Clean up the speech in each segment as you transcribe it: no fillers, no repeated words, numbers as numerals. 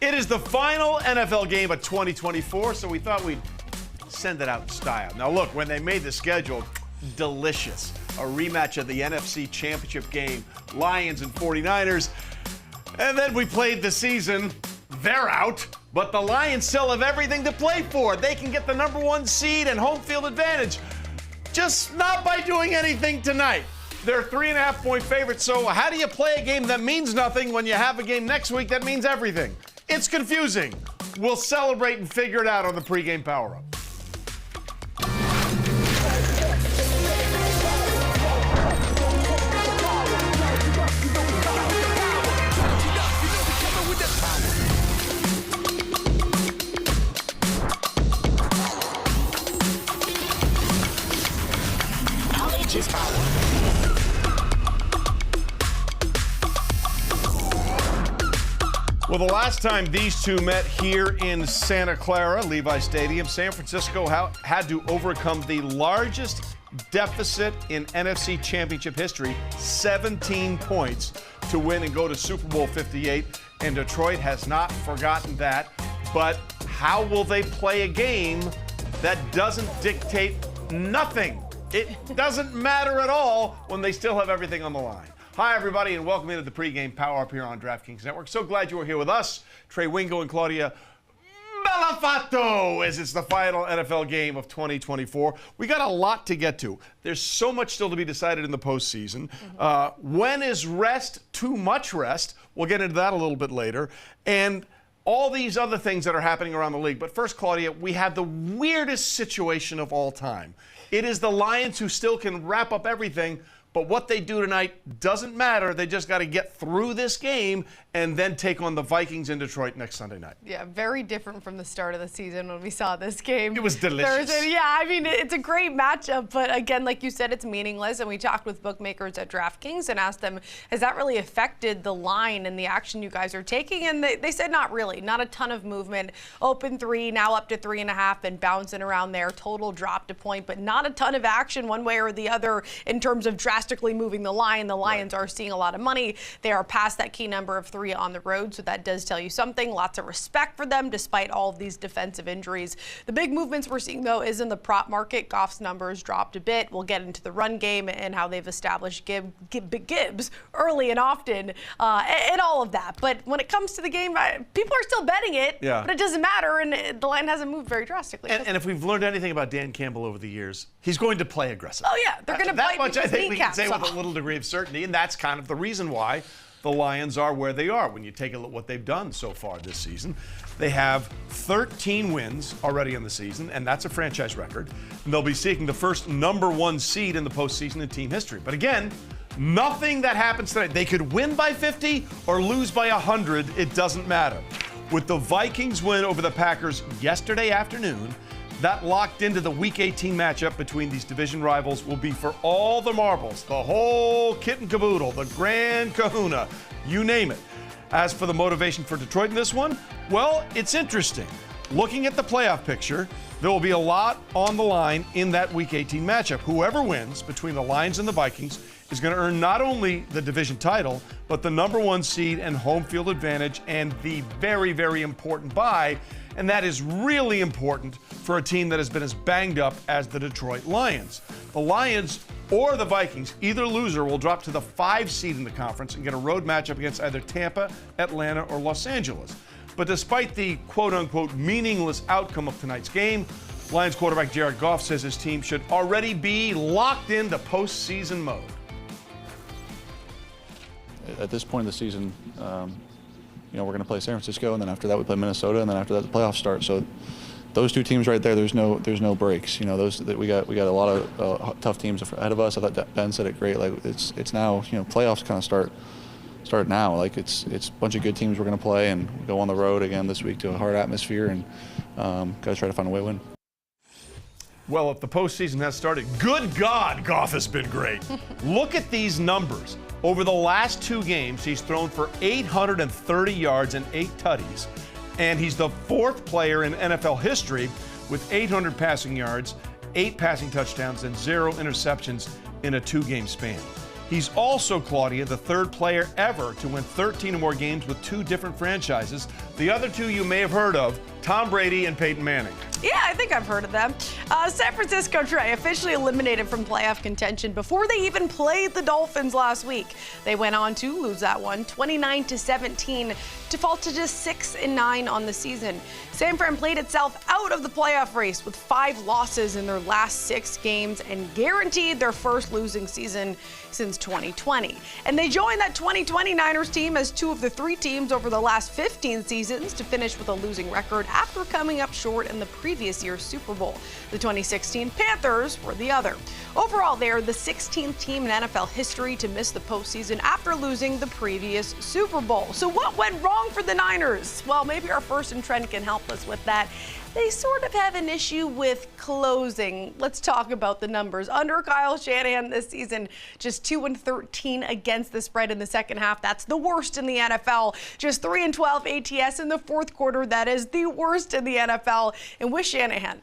It is the final NFL game of 2024, so we thought we'd send it out in style. Now look, when they made the schedule, delicious. A rematch of the NFC Championship game, Lions and 49ers. And then we played the season. They're out, but the Lions still have everything to play for. They can get the #1 seed and home field advantage, just not by doing anything tonight. They're 3.5-point favorites, so how do you play a game that means nothing when you have a game next week that means everything? It's confusing. We'll celebrate and figure it out on the Pregame PowerUp. Well, the last time these two met here in Santa Clara, Levi Stadium, San Francisco had to overcome the largest deficit in NFC Championship history, 17 points, to win and go to Super Bowl 58. And Detroit has not forgotten that. But how will they play a game that doesn't dictate nothing? It doesn't matter at all when they still have everything on the line. Hi, everybody, and welcome into the Pregame PowerUp here on DraftKings Network. So glad you are here with us, Trey Wingo and Claudia Bellafato, as it's the final NFL game of 2024. We got a lot to get to. There's so much still to be decided in the postseason. When is rest too much rest? We'll get into that a little bit later. And all these other things that are happening around the league. But first, Claudia, we have the weirdest situation of all time. It is the Lions who still can wrap up everything, but what they do tonight doesn't matter. They just got to get through this game and then take on the Vikings in Detroit next Sunday night. Yeah, very different from the start of the season when we saw this game. It was delicious. Thursday. Yeah, I mean, it's a great matchup, but again, like you said, it's meaningless. And we talked with bookmakers at DraftKings and asked them, has that really affected the line and the action you guys are taking? And they said not really. Not a ton of movement. Open 3, now up to 3.5, and bouncing around there. Total dropped a point, but not a ton of action one way or the other in terms of drastically moving the line. The Lions are seeing a lot of money. They are past that key number of 3 on the road, so that does tell you something. Lots of respect for them despite all of these defensive injuries. The big movements we're seeing, though, is in the prop market. Goff's numbers dropped a bit. We'll get into the run game and how they've established Gibbs early and often and all of that. But when it comes to the game, people are still betting it, but it doesn't matter, and the line hasn't moved very drastically. And if we've learned anything about Dan Campbell over the years, he's going to play aggressive. Oh, yeah, they're going to that play much I think we can say with a little degree of certainty, and that's kind of the reason why the Lions are where they are. When you take a look at what they've done so far this season, they have 13 wins already in the season, and that's a franchise record. And they'll be seeking the first #1 seed in the postseason in team history. But again, nothing that happens tonight. They could win by 50 or lose by 100. It doesn't matter. With the Vikings win over the Packers yesterday afternoon, that locked into the Week 18 matchup between these division rivals will be for all the marbles, the whole kit and caboodle, the grand kahuna, you name it. As for the motivation for Detroit in this one, well, it's interesting. Looking at the playoff picture, there will be a lot on the line in that Week 18 matchup. Whoever wins between the Lions and the Vikings is going to earn not only the division title, but the #1 seed and home field advantage and the very, very important bye. And that is really important for a team that has been as banged up as the Detroit Lions. The Lions or the Vikings, either loser will drop to the 5 seed in the conference and get a road matchup against either Tampa, Atlanta, or Los Angeles. But despite the quote-unquote meaningless outcome of tonight's game, Lions quarterback Jared Goff says his team should already be locked into postseason mode. At this point in the season, we're going to play San Francisco, and then after that we play Minnesota, and then after that the playoffs start. So those two teams right there, there's no breaks. We got a lot of tough teams ahead of us. I thought Ben said it great. Like it's now playoffs kind of start now. Like it's a bunch of good teams we're going to play, and we go on the road again this week to a hard atmosphere, and got to try to find a way to win. Well, if the postseason has started, good God, Goff has been great. Look at these numbers. Over the last 2 games, he's thrown for 830 yards and 8 tutties. And he's the 4th player in NFL history with 800 passing yards, 8 passing touchdowns, and 0 interceptions in a 2-game span. He's also, Claudia, the 3rd player ever to win 13 or more games with 2 different franchises. The other two you may have heard of, Tom Brady and Peyton Manning. Yeah, I think I've heard of them. San Francisco, Trey, officially eliminated from playoff contention before they even played the Dolphins last week. They went on to lose that one, 29-17, to fall to just 6-9 on the season. San Fran played itself out of the playoff race with 5 losses in their last 6 games and guaranteed their first losing season since 2020. And they joined that 2020 Niners team as 2 of the 3 teams over the last 15 seasons to finish with a losing record after coming up short in the previous year's Super Bowl. The 2016 Panthers were the other. Overall, they are the 16th team in NFL history to miss the postseason after losing the previous Super Bowl. So what went wrong for the Niners? Well, maybe our first and Trent can help us with that. They sort of have an issue with closing. Let's talk about the numbers. Under Kyle Shanahan this season, just 2-13 against the spread in the second half. That's the worst in the NFL. Just 3-12 ATS in the fourth quarter. That is the worst in the NFL. And with Shanahan,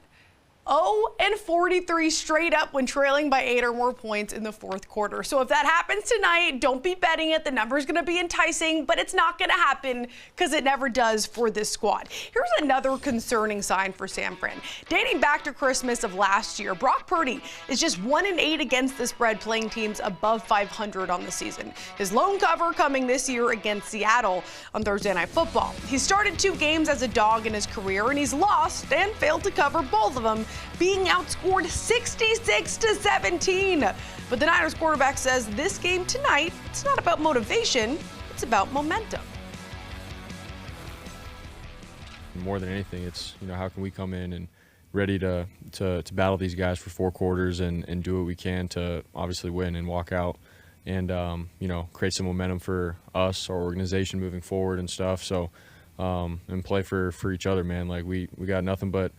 0-43 straight up when trailing by 8 or more points in the fourth quarter. So if that happens tonight, don't be betting it. The number's going to be enticing, but it's not going to happen because it never does for this squad. Here's another concerning sign for San Fran. Dating back to Christmas of last year, Brock Purdy is just 1-8 against the spread, playing teams above 500 on the season. His lone cover coming this year against Seattle on Thursday Night Football. He started 2 games as a dog in his career, and he's lost and failed to cover both of them, being outscored 66-17. But the Niners quarterback says this game tonight, it's not about motivation, it's about momentum. More than anything, it's, how can we come in and ready to battle these guys for 4 quarters and do what we can to obviously win and walk out and, create some momentum for us, our organization moving forward and stuff. So, and play for each other, man. Like we got nothing but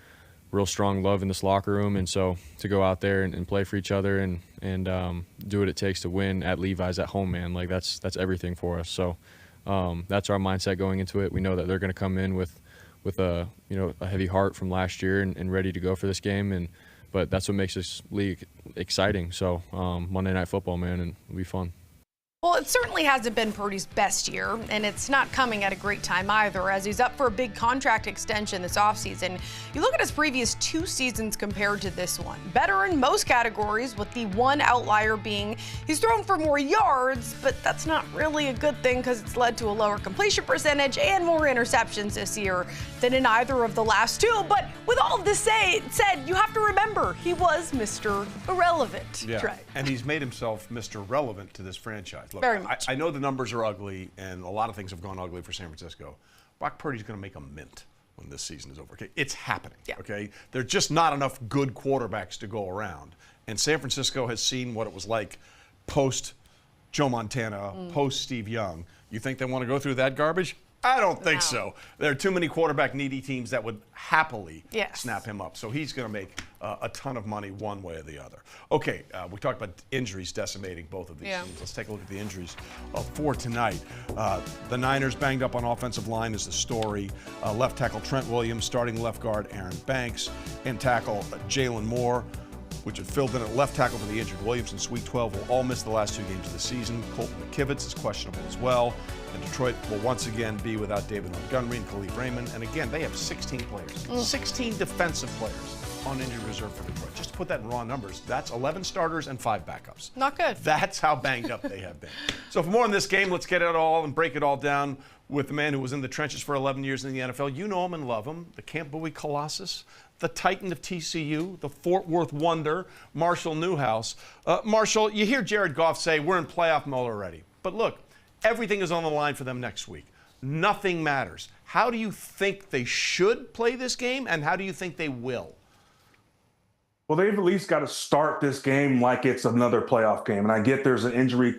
real strong love in this locker room, and so to go out there and play for each other and do what it takes to win at Levi's at home, man, like that's everything for us. So that's our mindset going into it. We know that they're going to come in with a heavy heart from last year and ready to go for this game, but that's what makes this league exciting. So Monday Night Football, man, and it'll be fun. Well, it certainly hasn't been Purdy's best year, and it's not coming at a great time either, as he's up for a big contract extension this offseason. You look at his previous 2 seasons compared to this one. Better in most categories, with the one outlier being he's thrown for more yards, but that's not really a good thing because it's led to a lower completion percentage and more interceptions this year than in either of the last 2. But with all of this said, you have to remember he was Mr. Irrelevant. Yeah, Trey. and he's made himself Mr. Relevant to this franchise. Look, Very much. I know the numbers are ugly, and a lot of things have gone ugly for San Francisco. Brock Purdy's going to make a mint when this season is over. Okay, it's happening. Yeah. Okay, there's just not enough good quarterbacks to go around, and San Francisco has seen what it was like post Joe Montana, post Steve Young. You think they want to go through that garbage? I don't think so. There are too many quarterback-needy teams that would happily snap him up. So he's going to make a ton of money one way or the other. Okay, we talked about injuries decimating both of these teams. Let's take a look at the injuries for tonight. The Niners banged up on offensive line is the story. Left tackle Trent Williams, starting left guard Aaron Banks, and tackle Jalen Moore, which had filled in at left tackle for the injured Williams Week 12, will all miss the last 2 games of the season. Colton McKivitz is questionable as well. And Detroit will once again be without David Montgomery and Khalif Raymond. And again, they have 16 players, 16 defensive players on injured reserve for Detroit. Just to put that in raw numbers, that's 11 starters and 5 backups. Not good. That's how banged up they have been. So for more on this game, let's get it all and break it all down with the man who was in the trenches for 11 years in the NFL. You know him and love him, the Camp Bowie Colossus, the Titan of TCU, the Fort Worth Wonder, Marshall Newhouse. Marshall, you hear Jared Goff say, we're in playoff mode already. But look, everything is on the line for them next week. Nothing matters. How do you think they should play this game, and how do you think they will? Well, they've at least got to start this game like it's another playoff game. And I get there's an injury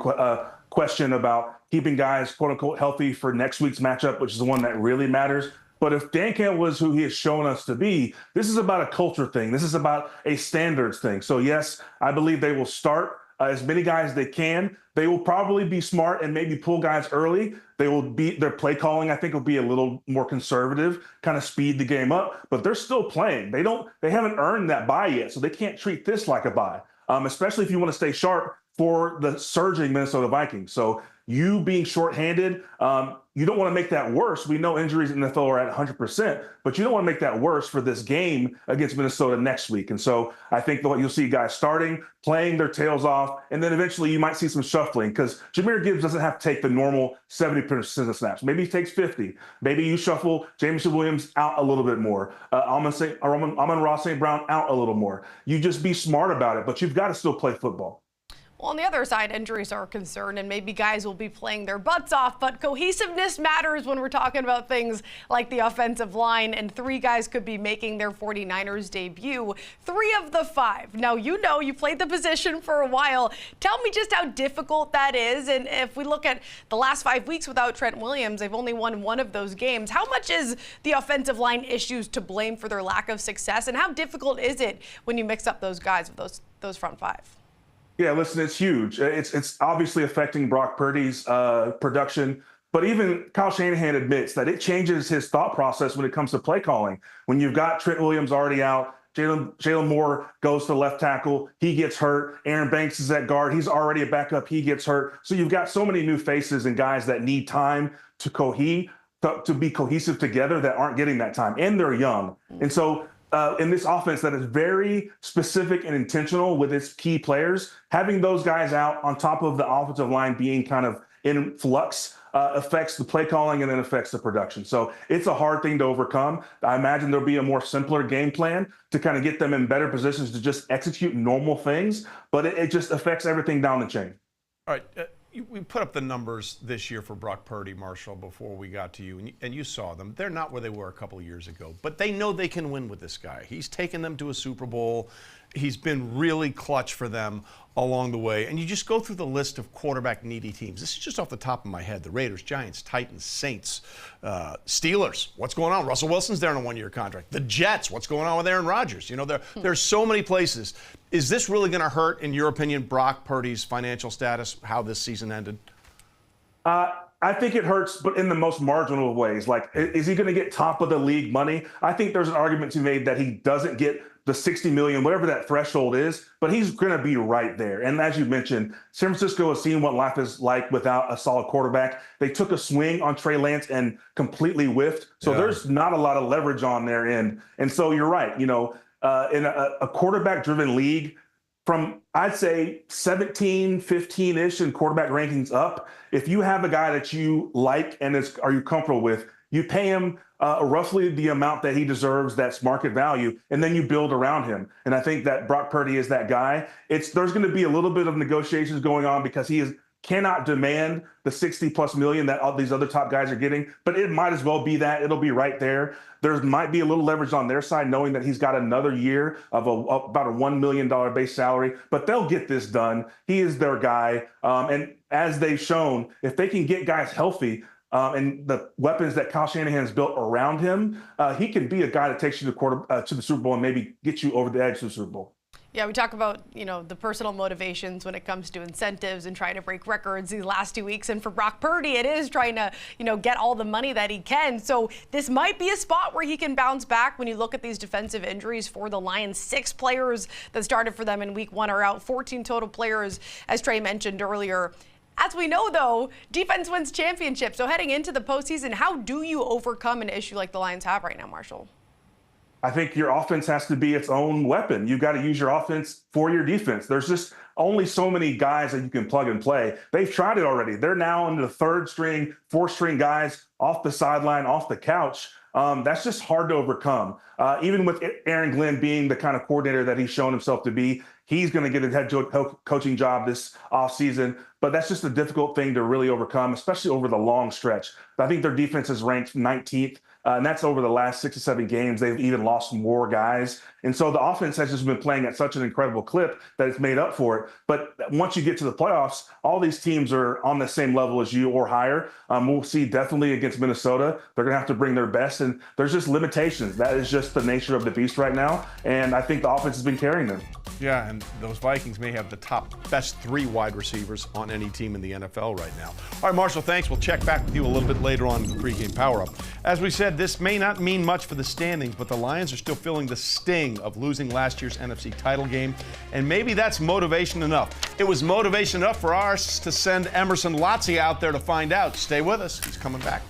question about keeping guys, quote unquote, healthy for next week's matchup, which is the one that really matters. But if Dan Campbell is who he has shown us to be, this is about a culture thing. This is about a standards thing. So, yes, I believe they will start as many guys as they can. They will probably be smart and maybe pull guys early. Their play calling, I think, will be a little more conservative, kind of speed the game up, but they're still playing. They haven't earned that bye yet, so they can't treat this like a bye, especially if you want to stay sharp for the surging Minnesota Vikings. So you being shorthanded, you don't want to make that worse. We know injuries in the NFL are at 100%, but you don't want to make that worse for this game against Minnesota next week. And so I think that you'll see guys starting, playing their tails off, and then eventually you might see some shuffling because Jahmyr Gibbs doesn't have to take the normal 70% of snaps. Maybe he takes 50. Maybe you shuffle Jameson Williams out a little bit more. Amon-Ra St. Brown out a little more. You just be smart about it, but you've got to still play football. Well, on the other side, injuries are a concern, and maybe guys will be playing their butts off, but cohesiveness matters when we're talking about things like the offensive line, and 3 guys could be making their 49ers debut, 3 of the 5. Now, you played the position for a while. Tell me just how difficult that is, and if we look at the last 5 weeks without Trent Williams, they've only won 1 of those games. How much is the offensive line issues to blame for their lack of success, and how difficult is it when you mix up those guys with those front 5? Yeah, listen, it's huge. It's obviously affecting Brock Purdy's production, but even Kyle Shanahan admits that it changes his thought process when it comes to play calling. When you've got Trent Williams already out, Jalen Moore goes to left tackle, he gets hurt. Aaron Banks is at guard, he's already a backup, he gets hurt. So you've got so many new faces and guys that need time to be cohesive together that aren't getting that time, and they're young. And so in this offense that is very specific and intentional with its key players, having those guys out on top of the offensive line being kind of in flux affects the play calling and then affects the production. So it's a hard thing to overcome. I imagine there'll be a more simpler game plan to kind of get them in better positions to just execute normal things, but it just affects everything down the chain. All right. We put up the numbers this year for Brock Purdy, Marshall, before we got to you, and you saw them. They're not where they were a couple of years ago, but they know they can win with this guy. He's taken them to a Super Bowl. He's been really clutch for them along the way. And you just go through the list of quarterback-needy teams. This is just off the top of my head. The Raiders, Giants, Titans, Saints, Steelers. What's going on? Russell Wilson's there on a 1-year contract. The Jets. What's going on with Aaron Rodgers? There's so many places. Is this really going to hurt, in your opinion, Brock Purdy's financial status, how this season ended? I think it hurts, but in the most marginal of ways. Like, is he going to get top of the league money? I think there's an argument to be made that he doesn't get the $60 million, whatever that threshold is, but he's going to be right there. And as you mentioned, San Francisco has seen what life is like without a solid quarterback. They took a swing on Trey Lance and completely whiffed. So there's not a lot of leverage on their end. And so you're right. In a quarterback-driven league, from, I'd say, 17, 15-ish in quarterback rankings up, if you have a guy that you like and are you comfortable with, you pay him roughly the amount that he deserves, that's market value, and then you build around him. And I think that Brock Purdy is that guy. There's going to be a little bit of negotiations going on because he cannot demand the $60+ million that all these other top guys are getting, but it might as well be that. It'll be right there. There might be a little leverage on their side, knowing that he's got another year of about a $1 million base salary, but they'll get this done. He is their guy. And as they've shown, if they can get guys healthy, and the weapons that Kyle Shanahan's built around him, he can be a guy that takes you to the Super Bowl and maybe get you over the edge to the Super Bowl. Yeah, we talk about, the personal motivations when it comes to incentives and trying to break records these last 2 weeks. And for Brock Purdy, it is trying to, get all the money that he can. So this might be a spot where he can bounce back when you look at these defensive injuries for the Lions. 6 players that started for them in week 1 are out, 14 total players, as Trey mentioned earlier. As we know, though, defense wins championships. So heading into the postseason, how do you overcome an issue like the Lions have right now, Marshall? I think your offense has to be its own weapon. You've got to use your offense for your defense. There's just only so many guys that you can plug and play. They've tried it already. They're now into the 3rd string, 4th string guys off the sideline, off the couch. That's just hard to overcome. Even with Aaron Glenn being the kind of coordinator that he's shown himself to be, he's going to get a head coaching job this offseason. But that's just a difficult thing to really overcome, especially over the long stretch. I think their defense is ranked 19th. And that's over the last 6 or 7 games. They've even lost more guys. And so the offense has just been playing at such an incredible clip that it's made up for it. But once you get to the playoffs, all these teams are on the same level as you or higher. We'll see definitely against Minnesota. They're going to have to bring their best. And there's just limitations. That is just the nature of the beast right now. And I think the offense has been carrying them. Yeah, and those Vikings may have the best 3 wide receivers on any team in the NFL right now. All right, Marshall, thanks. We'll check back with you a little bit later on in the pregame power-up. As we said, said, this may not mean much for the standings, but the Lions are still feeling the sting of losing last year's NFC title game, and maybe that's motivation enough. It was motivation enough for ours to send Emerson Lotzie out there to find out. Stay with us. He's coming back.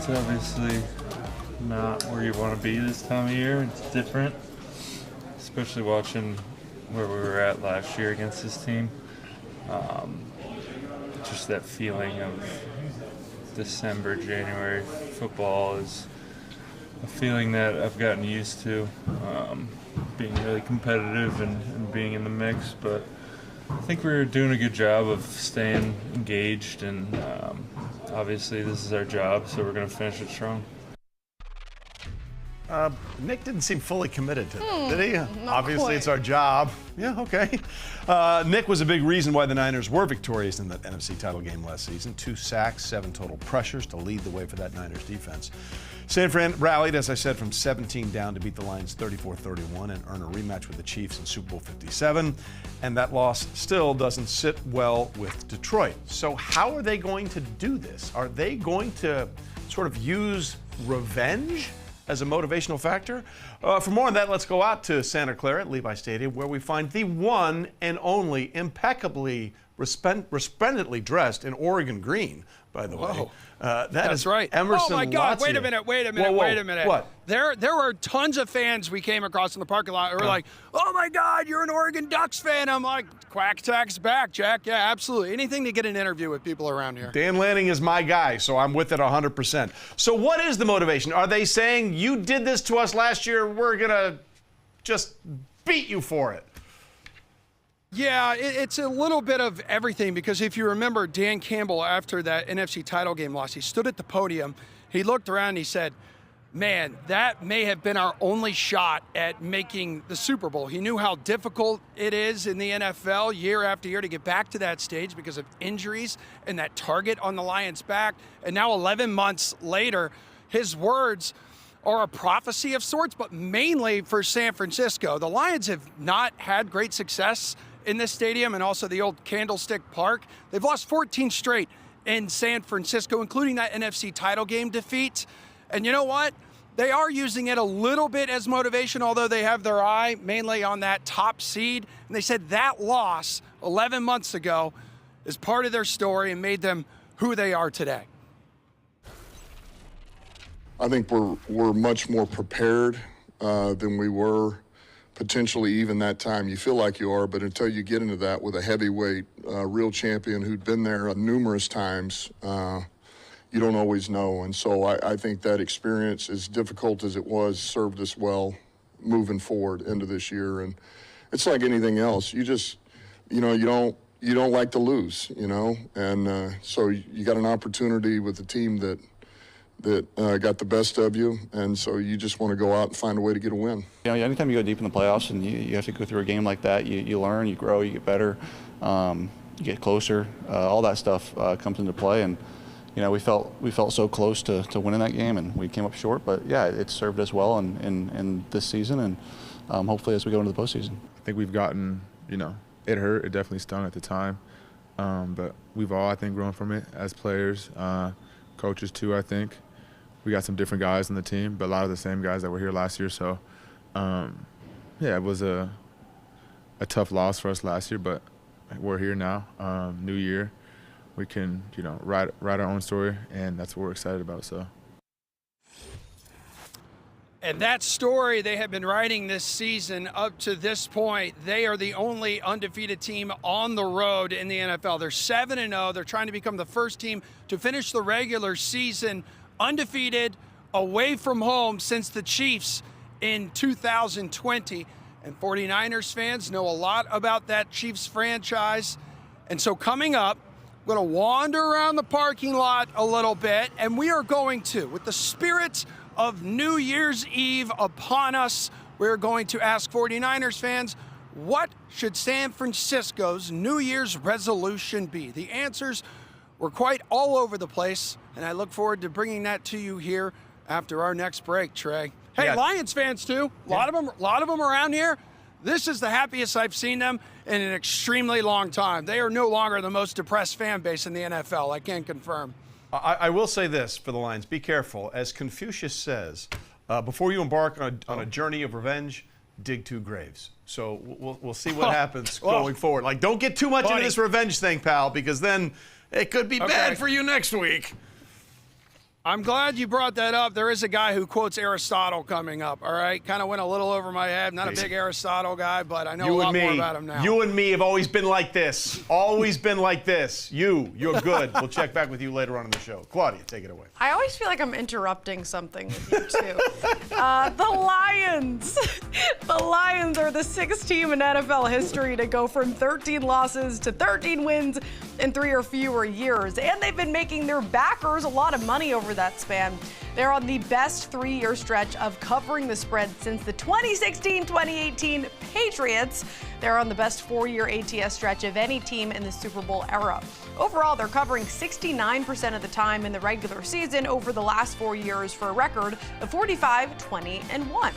It's obviously not where you want to be this time of year. It's different, especially watching where we were at last year against this team. Just that feeling of December, January football is a feeling that I've gotten used to, being really competitive and being in the mix. But I think we're doing a good job of staying engaged, and obviously this is our job, so we're going to finish it strong. Nick didn't seem fully committed to that, did he? Obviously, quite. it's our job. Yeah, okay. Nick was a big reason why the Niners were victorious in that NFC title game last season. 2 sacks, 7 total pressures to lead the way for that Niners defense. San Fran rallied, as I said, from 17 down to beat the Lions 34-31 and earn a rematch with the Chiefs in Super Bowl 57. And that loss still doesn't sit well with Detroit. So how are they going to do this? Are they going to sort of use revenge as a motivational factor? For more on that, let's go out to Santa Clara at Levi Stadium, where we find the one and only impeccably resplendently dressed in Oregon green, by the way. That's right. Emerson Oh my God! Lotzie. Wait a minute! Wait a minute! Whoa, whoa. Wait a minute! What? There were tons of fans we came across in the parking lot who were like, "Oh my God, you're an Oregon Ducks fan!" I'm like, "Quack Attack's back, Jack. Yeah, absolutely. Anything to get an interview with people around here." Dan Lanning is my guy, so I'm with it 100%. So what is the motivation? Are they saying, you did this to us last year, we're going to just beat you for it? Yeah, it's a little bit of everything, because if you remember Dan Campbell after that NFC title game loss, he stood at the podium, he looked around and he said, "Man, that may have been our only shot at making the Super Bowl." He knew how difficult it is in the NFL year after year to get back to that stage because of injuries and that target on the Lions' back. And now 11 months later, his words are a prophecy of sorts, but mainly for San Francisco. The Lions have not had great success in this stadium and also the old Candlestick Park. They've lost 14 straight in San Francisco, including that NFC title game defeat. And you know what? They are using it a little bit as motivation, although they have their eye mainly on that top seed. And they said that loss 11 months ago is part of their story and made them who they are today. I think we're much more prepared than we were potentially even that time. You feel like you are, but until you get into that with a heavyweight, real champion who'd been there numerous times, you don't always know. And so I think that experience, as difficult as it was, served us well moving forward into this year. And it's like anything else. You just, you don't like to lose, and so you got an opportunity with a team that got the best of you, and so you just want to go out and find a way to get a win. Anytime you go deep in the playoffs and you have to go through a game like that, you learn, you grow, you get better, you get closer. All that stuff comes into play, and we felt so close to winning that game, and we came up short. But yeah, it served us well in this season, and hopefully as we go into the postseason. I think we've gotten, it hurt. It definitely stung at the time, but we've all, I think, grown from it as players, coaches too. I think we got some different guys on the team, but a lot of the same guys that were here last year. So, it was a tough loss for us last year, but we're here now. New year, we can, write our own story, and that's what we're excited about. So. And that story they have been writing this season up to this point. They are the only undefeated team on the road in the NFL. They're 7-0. They're trying to become the first team to finish the regular season undefeated away from home since the Chiefs in 2020. And 49ers fans know a lot about that Chiefs franchise. And so coming up, we're going to wander around the parking lot a little bit, and we are going to, with the spirit of New Year's Eve upon us, we're going to ask 49ers fans, what should San Francisco's New Year's resolution be? The answers were quite all over the place, and I look forward to bringing that to you here after our next break, Trey. Hey, yeah. Lions fans too. A lot of them around here. This is the happiest I've seen them in an extremely long time. They are no longer the most depressed fan base in the NFL. I can confirm. I will say this for the Lions: be careful. As Confucius says, before you embark on a journey of revenge, dig 2 graves. So we'll see what happens going forward. Like, don't get too much into this revenge thing, pal, because then it could be bad for you next week. I'm glad you brought that up. There is a guy who quotes Aristotle coming up, all right? Kind of went a little over my head. Not a big Aristotle guy, but I know a lot more about him now. You and me have always been like this. Always been like this. You're good. We'll check back with you later on in the show. Claudia, take it away. I always feel like I'm interrupting something with you, too. The Lions. The Lions are the 6th team in NFL history to go from 13 losses to 13 wins in 3 or fewer years. And they've been making their backers a lot of money over that span. They're on the best 3-year stretch of covering the spread since the 2016-2018 Patriots. They're on the best 4-year ATS stretch of any team in the Super Bowl era. Overall, they're covering 69% of the time in the regular season over the last 4 years for a record of 45, 20, and 1.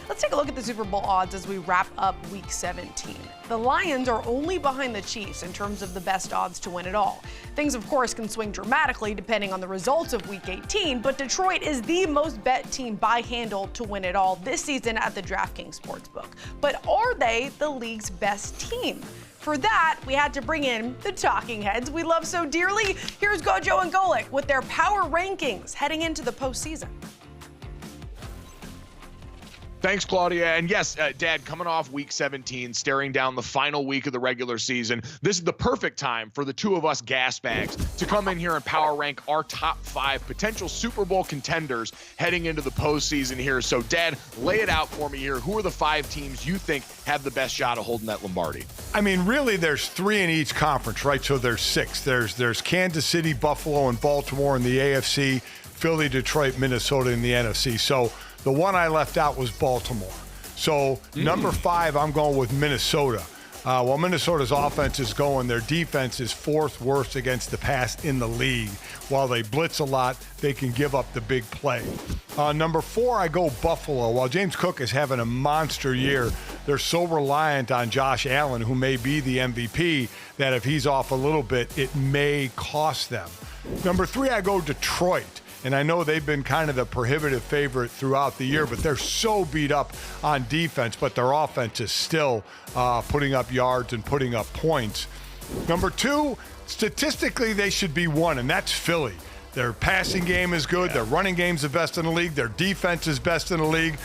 Let's take a look at the Super Bowl odds as we wrap up Week 17. The Lions are only behind the Chiefs in terms of the best odds to win it all. Things, of course, can swing dramatically depending on the results of Week 18, but Detroit is the most bet team by handle to win it all this season at the DraftKings Sportsbook. But are they the league's best team? For that, we had to bring in the talking heads we love so dearly. Here's Gojo and Golic with their power rankings heading into the postseason. Thanks, Claudia. And yes, Dad, coming off Week 17, staring down the final week of the regular season, this is the perfect time for the two of us gas bags to come in here and power rank our top 5 potential Super Bowl contenders heading into the postseason here. So, Dad, lay it out for me here. Who are the 5 teams you think have the best shot of holding that Lombardi? I mean, really, there's 3 in each conference, right? So there's 6. There's Kansas City, Buffalo, and Baltimore in the AFC, Philly, Detroit, Minnesota in the NFC. So the one I left out was Baltimore. So number 5, I'm going with Minnesota. While Minnesota's offense is going, their defense is 4th worst against the pass in the league. While they blitz a lot, they can give up the big play. Number 4, I go Buffalo. While James Cook is having a monster year, they're so reliant on Josh Allen, who may be the MVP, that if he's off a little bit, it may cost them. Number 3, I go Detroit. And I know they've been kind of the prohibitive favorite throughout the year, but they're so beat up on defense, but their offense is still putting up yards and putting up points. Number 2, statistically, they should be 1, and that's Philly. Their passing game is good. Their running game's the best in the league. Their defense is best in the league.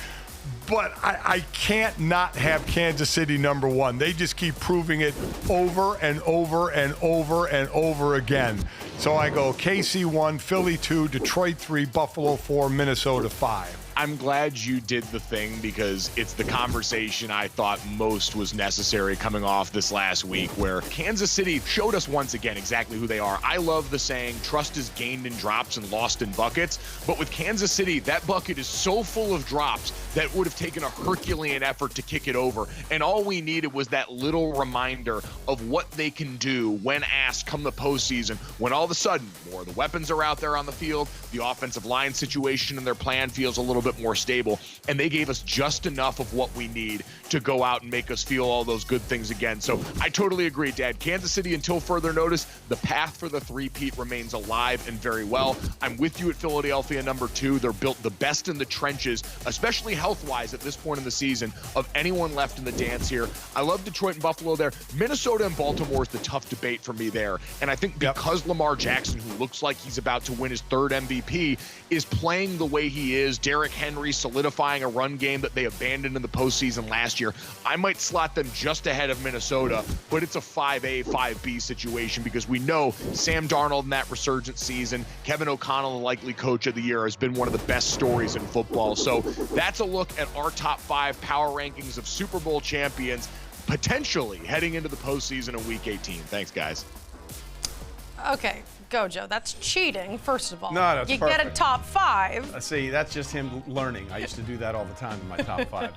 But I can't not have Kansas City number 1. They just keep proving it over and over and over and over again. So I go KC 1, Philly 2, Detroit 3, Buffalo 4, Minnesota 5. I'm glad you did the thing because it's the conversation I thought most was necessary coming off this last week, where Kansas City showed us once again exactly who they are. I love the saying, trust is gained in drops and lost in buckets. But with Kansas City, that bucket is so full of drops that it would have taken a Herculean effort to kick it over. And all we needed was that little reminder of what they can do when asked come the postseason, when all of a sudden more of the weapons are out there on the field, the offensive line situation and their plan feels a little bit more stable, and they gave us just enough of what we need to go out and make us feel all those good things again. So I totally agree, Dad. Kansas City, until further notice, the path for the three-peat remains alive and very well. I'm with you at Philadelphia number 2. They're built the best in the trenches, especially health-wise at this point in the season, of anyone left in the dance here. I love Detroit and Buffalo there. Minnesota and Baltimore is the tough debate for me there. And I think because Lamar Jackson, who looks like he's about to win his 3rd MVP, is playing the way he is, Derrick Henry solidifying a run game that they abandoned in the postseason last year, I might slot them just ahead of Minnesota, but it's a 5A, 5B situation because we know Sam Darnold in that resurgent season, Kevin O'Connell, the likely coach of the year, has been one of the best stories in football. So that's a look at our top 5 power rankings of Super Bowl champions potentially heading into the postseason in Week 18. Thanks, guys. Okay, go, Joe. That's cheating, first of all. No, that's you perfect. get a top 5. See, that's just him learning. I used to do that all the time in my top 5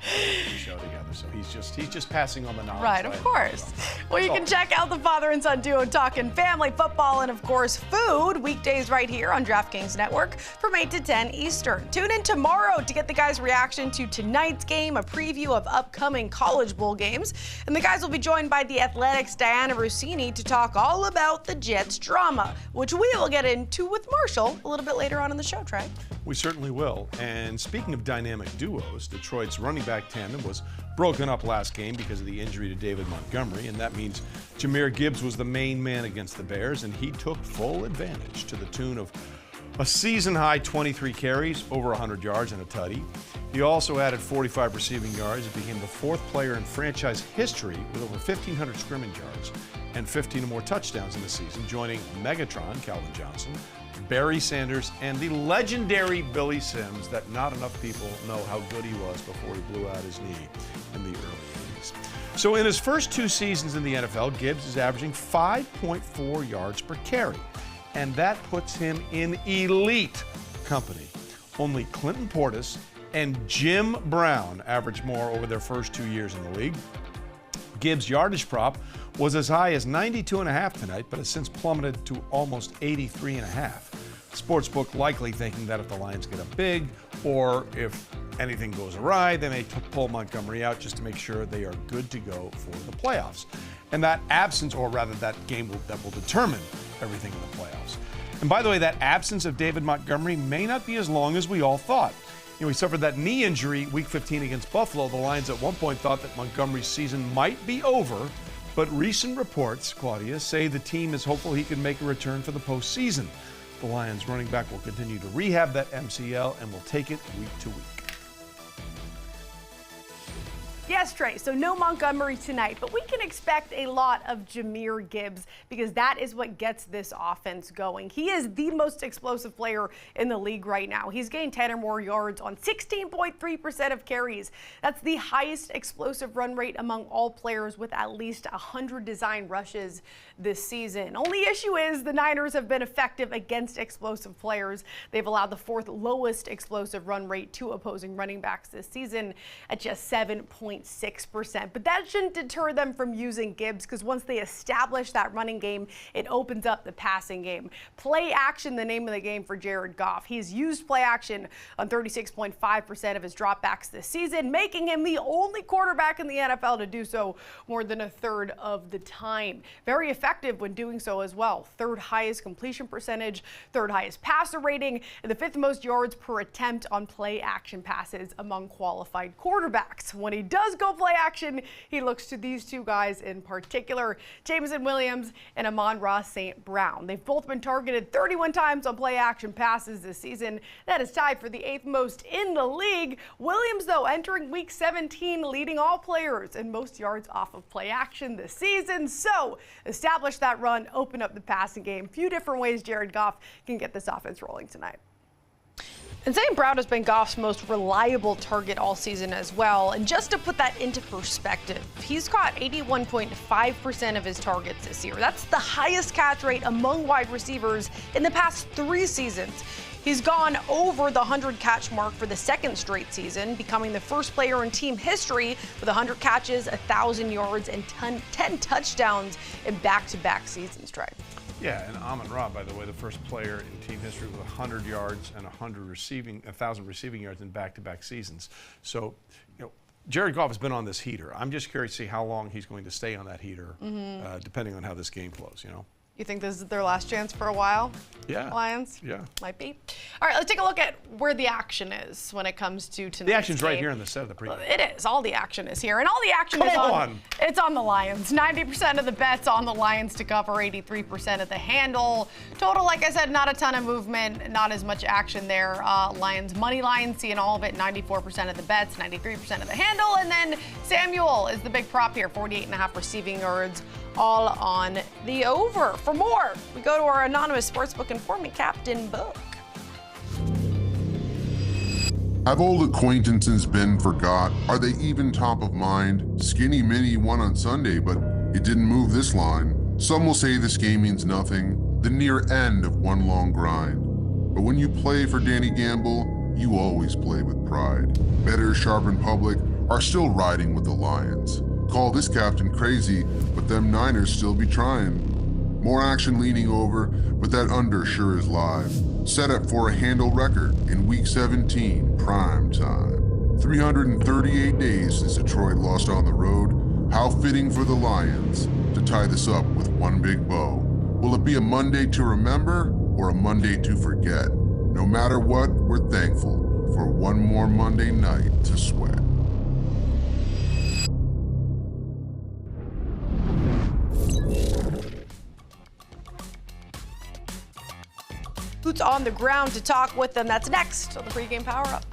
we show together. So he's just passing on the knowledge. Right, of course. Well, you can check out the father and son duo talking family, football, and of course food weekdays right here on DraftKings Network from 8 to 10 Eastern. Tune in tomorrow to get the guys' reaction to tonight's game, a preview of upcoming College Bowl games, and the guys will be joined by the Athletics' Diana Rossini to talk all about the Jets drama, which we will get into with Marshall a little bit later on in the show, Trey. We certainly will. And speaking of dynamic duos, Detroit's running back tandem was broken up last game because of the injury to David Montgomery, and that means Jahmyr Gibbs was the main man against the Bears, and he took full advantage to the tune of a season-high 23 carries, over 100 yards, and a tutty. He also added 45 receiving yards and became the 4th player in franchise history with over 1,500 scrimmage yards and 15 or more touchdowns in the season, joining Megatron, Calvin Johnson, Barry Sanders, and the legendary Billy Sims that not enough people know how good he was before he blew out his knee in the early 80s. So in his first 2 seasons in the NFL, Gibbs is averaging 5.4 yards per carry, and that puts him in elite company. Only Clinton Portis and Jim Brown averaged more over their first 2 years in the league. Gibbs' yardage prop was as high as 92.5 tonight, but has since plummeted to almost 83.5. Sportsbook likely thinking that if the Lions get up big, or if anything goes awry, they may pull Montgomery out just to make sure they are good to go for the playoffs. And that absence, or rather that game that will determine everything in the playoffs. And by the way, that absence of David Montgomery may not be as long as we all thought. He suffered that knee injury week 15 against Buffalo. The Lions at one point thought that Montgomery's season might be over, but recent reports, Claudia, say the team is hopeful he can make a return for the postseason. The Lions running back will continue to rehab that MCL and will take it week to week. Yes, Trey, so no Montgomery tonight, but we can expect a lot of Jahmyr Gibbs because that is what gets this offense going. He is the most explosive player in the league right now. He's gained 10 or more yards on 16.3% of carries. That's the highest explosive run rate among all players with at least 100 design rushes this season. Only issue is the Niners have been effective against explosive players. They've allowed the 4th lowest explosive run rate to opposing running backs this season at just 7.8%. 38.6%. But that shouldn't deter them from using Gibbs, because once they establish that running game, it opens up the passing game. Play action, the name of the game for Jared Goff. He's used play action on 36.5% of his dropbacks this season, making him the only quarterback in the NFL to do so more than a third of the time. Very effective when doing so as well. Third highest completion percentage, third highest passer rating, and the 5th most yards per attempt on play action passes among qualified quarterbacks. When he does go play action, he looks to these two guys in particular, Jameson Williams and Amon-Ra St. Brown. They've both been targeted 31 times on play action passes this season. That is tied for the 8th most in the league. Williams, though, entering week 17, leading all players in most yards off of play action this season. So establish that run, open up the passing game. Few different ways Jared Goff can get this offense rolling tonight. And St. Brown has been Goff's most reliable target all season as well. And just to put that into perspective, he's caught 81.5% of his targets this year. That's the highest catch rate among wide receivers in the past 3 seasons. He's gone over the 100 catch mark for the 2nd straight season, becoming the first player in team history with 100 catches, 1,000 yards, and 10 touchdowns in back-to-back seasons, Trey. Yeah, and Amon-Ra, by the way, the first player in team history with 100 yards and 1,000 receiving yards in back-to-back seasons. So, Jared Goff has been on this heater. I'm just curious to see how long he's going to stay on that heater, depending on how this game flows, You think this is their last chance for a while? Yeah. Lions? Yeah. Might be. All right, let's take a look at where the action is when it comes to tonight's The action's game. right here in the set of the pregame. It is. All the action is here. And all the action Come is on. It's on the Lions. 90% of the bets on the Lions to cover, 83% of the handle. Total, like I said, not a ton of movement, not as much action there. Lions money line, seeing all of it, 94% of the bets, 93% of the handle. And then Samuel is the big prop here, 48.5 receiving yards, all on the over. For more, we go to our anonymous sportsbook informant, Captain Book. Have old acquaintances been forgot? Are they even top of mind? Skinny Mini won on Sunday, but it didn't move this line. Some will say this game means nothing, the near end of one long grind. But when you play for Danny Gamble, you always play with pride. Bettors sharp in public are still riding with the Lions. Call this captain crazy, but them Niners still be trying. More action leaning over, but that under sure is live. Set up for a handle record in Week 17, prime time. 338 days since Detroit lost on the road. How fitting for the Lions to tie this up with one big bow. Will it be a Monday to remember or a Monday to forget? No matter what, we're thankful for one more Monday night to sweat. Boots on the ground to talk with them. That's next on the Pregame Power Up.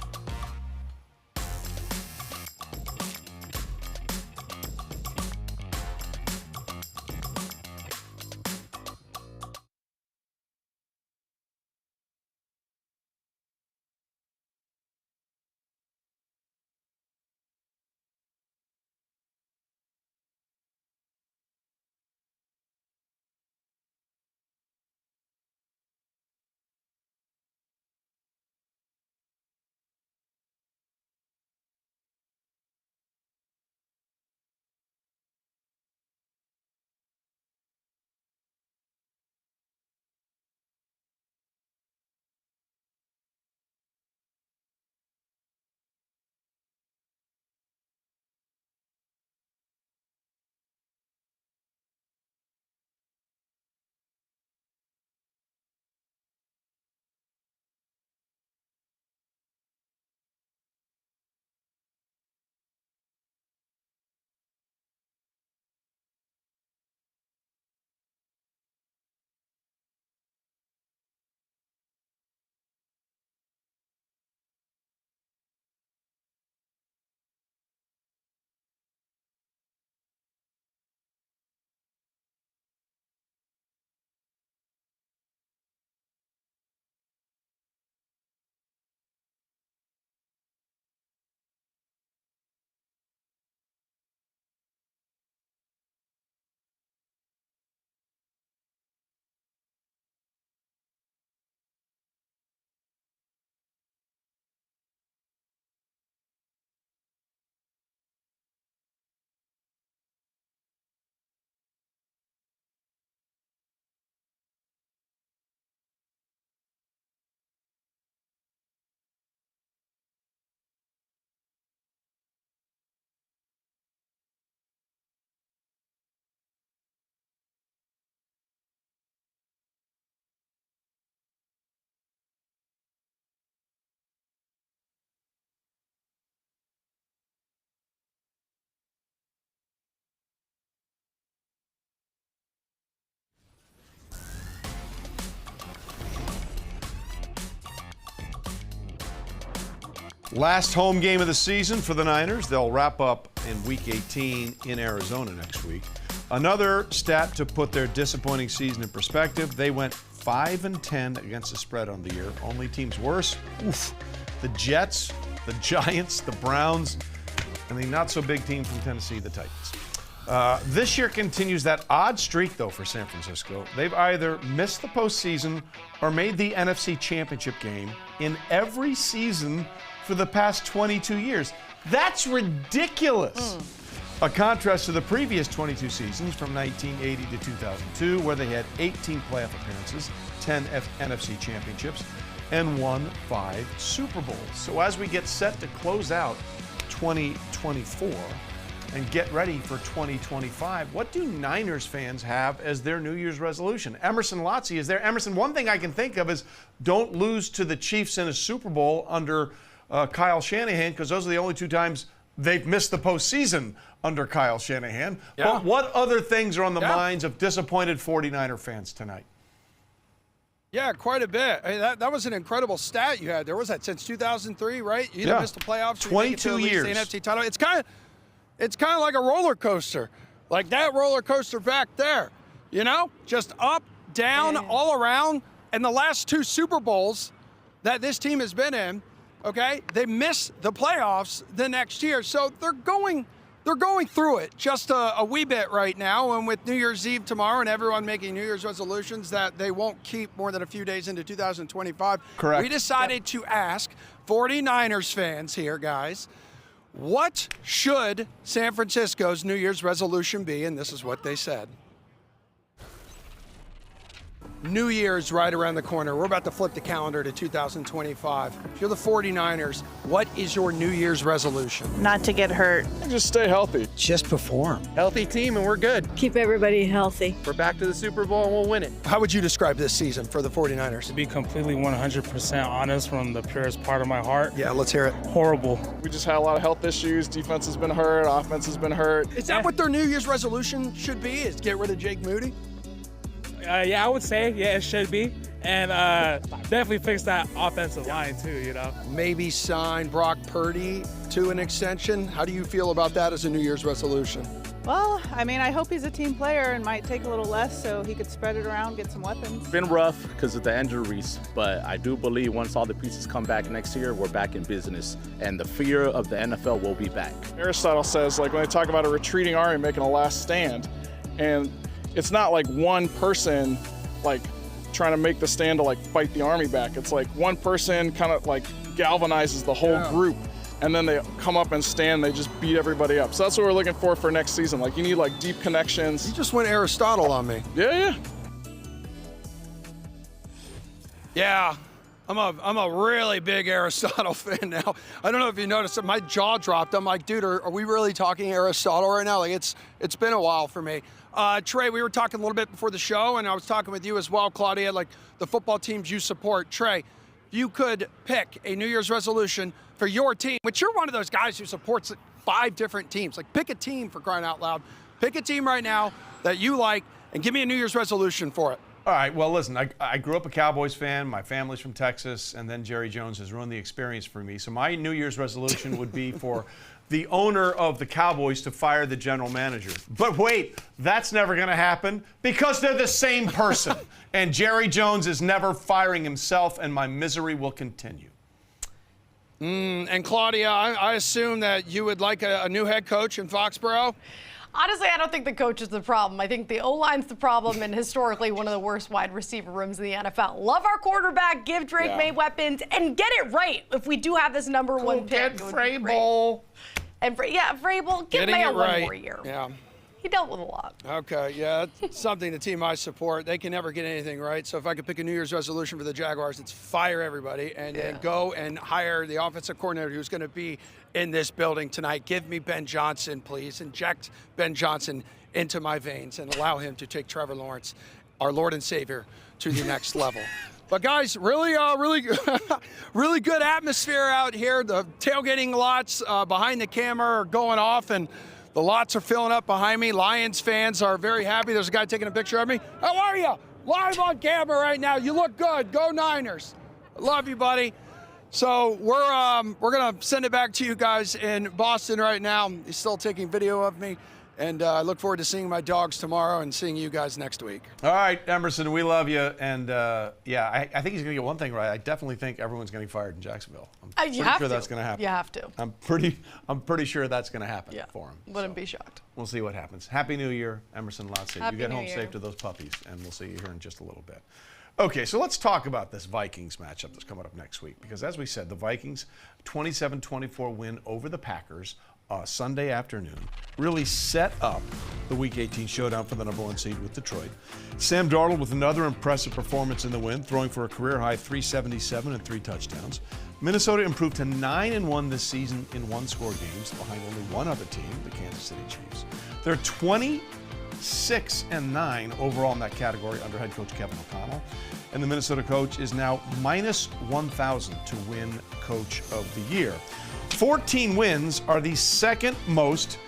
Last home game of the season for the Niners. They'll wrap up in Week 18 in Arizona next week. Another stat to put their disappointing season in perspective, they went 5-10 against the spread on the year. Only teams worse, the Jets, the Giants, the Browns, and the not-so-big team from Tennessee, the Titans. This year continues that odd streak, though, for San Francisco. They've either missed the postseason or made the NFC Championship game in every season for the past 22 years. That's ridiculous. A contrast to the previous 22 seasons from 1980 to 2002, where they had 18 playoff appearances, 10 NFC championships, and won 5 Super Bowls. So as we get set to close out 2024 and get ready for 2025, what do Niners fans have as their New Year's resolution? Emerson Lotzie is there. Emerson, one thing I can think of is don't lose to the Chiefs in a Super Bowl under Kyle Shanahan, because those are the only 2 times they've missed the postseason under Kyle Shanahan. Yeah. But what other things are on the minds of disappointed 49er fans tonight? Yeah, quite a bit. I mean, that was an incredible stat you had there. Was that since 2003, right? You missed the playoffs. 22 years. The NFC title. It's kind of like a roller coaster, like that roller coaster back there. You know, just up, down, all around. And the last 2 Super Bowls that this team has been in, okay, they miss the playoffs the next year. So they're going through it just a wee bit right now. And with New Year's Eve tomorrow and everyone making New Year's resolutions that they won't keep more than a few days into 2025, correct, we decided to ask 49ers fans here, guys, what should San Francisco's New Year's resolution be? And this is what they said. New Year's right around the corner. We're about to flip the calendar to 2025. If you're the 49ers, what is your New Year's resolution? Not to get hurt. Just stay healthy. Just perform. Healthy team and we're good. Keep everybody healthy. We're back to the Super Bowl and we'll win it. How would you describe this season for the 49ers? To be completely 100% honest from the purest part of my heart. Yeah, let's hear it. Horrible. We just had a lot of health issues. Defense has been hurt. Offense has been hurt. Is that what their New Year's resolution should be, is get rid of Jake Moody? Yeah, I would say, yeah, it should be. And definitely fix that offensive line, too, you know. Maybe sign Brock Purdy to an extension. How do you feel about that as a New Year's resolution? Well, I mean, I hope he's a team player and might take a little less so he could spread it around, get some weapons. It's been rough because of the injuries, but I do believe once all the pieces come back next year, we're back in business, and the fear of the NFL will be back. Aristotle says, like, when they talk about a retreating army making a last stand, and it's not like one person, like, trying to make the stand to, like, fight the army back. It's like one person kind of, like, galvanizes the whole group, and then they come up and stand, they just beat everybody up. So that's what we're looking for next season. Like, you need, like, deep connections. You just went Aristotle on me. Yeah. Yeah, I'm a really big Aristotle fan now. I don't know if you noticed that my jaw dropped. I'm like, dude, are we really talking Aristotle right now? Like, it's been a while for me. Trey, we were talking a little bit before the show, and I was talking with you as well, Claudia, like the football teams you support. Trey, if you could pick a New Year's resolution for your team, which you're one of those guys who supports 5 different teams. Like, pick a team, for crying out loud. Pick a team right now that you like and give me a New Year's resolution for it. All right, well, listen, I grew up a Cowboys fan. My family's from Texas, and then Jerry Jones has ruined the experience for me. So my New Year's resolution would be for the owner of the Cowboys to fire the general manager. But wait, that's never going to happen because they're the same person. And Jerry Jones is never firing himself, and my misery will continue. And Claudia, I assume that you would like a new head coach in Foxborough? Honestly, I don't think the coach is the problem. I think the O-line's the problem, and historically one of the worst wide receiver rooms in the NFL. Love our quarterback, give Drake May weapons, and get it right if we do have this number 1 pick. Get Vrabel. And Vrabel, give May one more year. Yeah. He dealt with a lot. Okay, yeah, that's something the team I support. They can never get anything right. So if I could pick a New Year's resolution for the Jaguars, it's fire everybody and go and hire the offensive coordinator who's going to be in this building tonight. Give me Ben Johnson, please. Inject Ben Johnson into my veins and allow him to take Trevor Lawrence, our Lord and Savior, to the next level. But guys, really good atmosphere out here. The tailgating lots behind the camera are going off, and the lots are filling up behind me. Lions fans are very happy. There's a guy taking a picture of me. How are you? Live on camera right now. You look good. Go Niners. I love you, buddy. So we're gonna send it back to you guys in Boston right now. He's still taking video of me, and I look forward to seeing my dogs tomorrow and seeing you guys next week. All right, Emerson, we love you, and I think he's gonna get one thing right. I definitely think everyone's getting fired in Jacksonville. I'm pretty sure that's gonna happen. You have to. I'm pretty sure that's gonna happen for him. Wouldn't be shocked. We'll see what happens. Happy New Year, Emerson Lotze. Happy You get New home Year. safe to those puppies, and we'll see you here in just a little bit. Okay, so let's talk about this Vikings matchup that's coming up next week. Because as we said, the Vikings 27-24 win over the Packers Sunday afternoon really set up the Week 18 showdown for the #1 seed with Detroit. Sam Darnold with another impressive performance in the win, throwing for a career-high 377 and 3 touchdowns. Minnesota improved to 9-1 this season in one-score games, behind only one other team, the Kansas City Chiefs. They're 26-9 overall in that category under head coach Kevin O'Connell. And the Minnesota coach is now minus 1,000 to win Coach of the Year. 14 wins are the second most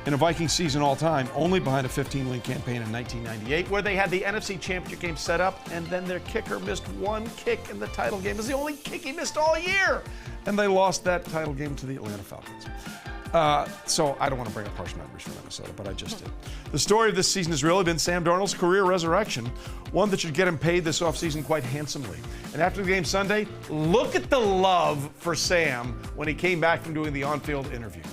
in a Vikings season all time, only behind a 15-win campaign in 1998, where they had the NFC Championship game set up, and then their kicker missed one kick in the title game. It was the only kick he missed all year. And they lost that title game to the Atlanta Falcons. So I don't want to bring up harsh memories for Minnesota, but I just did. The story of this season has really been Sam Darnold's career resurrection, one that should get him paid this offseason quite handsomely. And after the game Sunday, look at the love for Sam when he came back from doing the on-field interview.